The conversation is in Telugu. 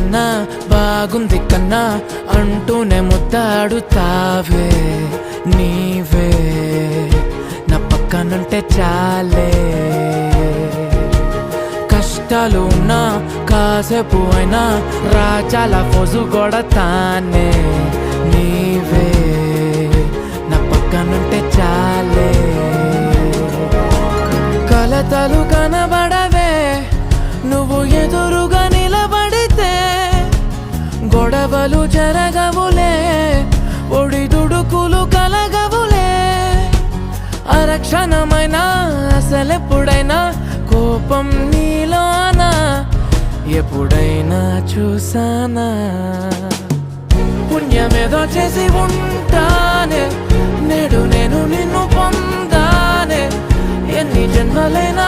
కన్నా బాగుంది కన్నా అంటూనే ముద్దాడుతావే నీవే నా పక్కనుంటే చాలే. కష్టాలు ఉన్నా కాసేపు అయినా రాజాల ఫోజు కొడతానే నీవే నా పక్కనుంటే చాలే. కలతలు కనబడవే నువ్వు ఎదురుగా నిలబడితే, గొడవలు జరగవులే ఒడిదుడుకులు కలగవులే. అరక్షణమైనా అసలెప్పుడైనా కోపం నీలోనా ఎప్పుడైనా చూసానా? పుణ్యమేదో చేసి ఉంటానే నేడు నేను నిన్ను పొందానే. ఎన్ని జన్మలైనా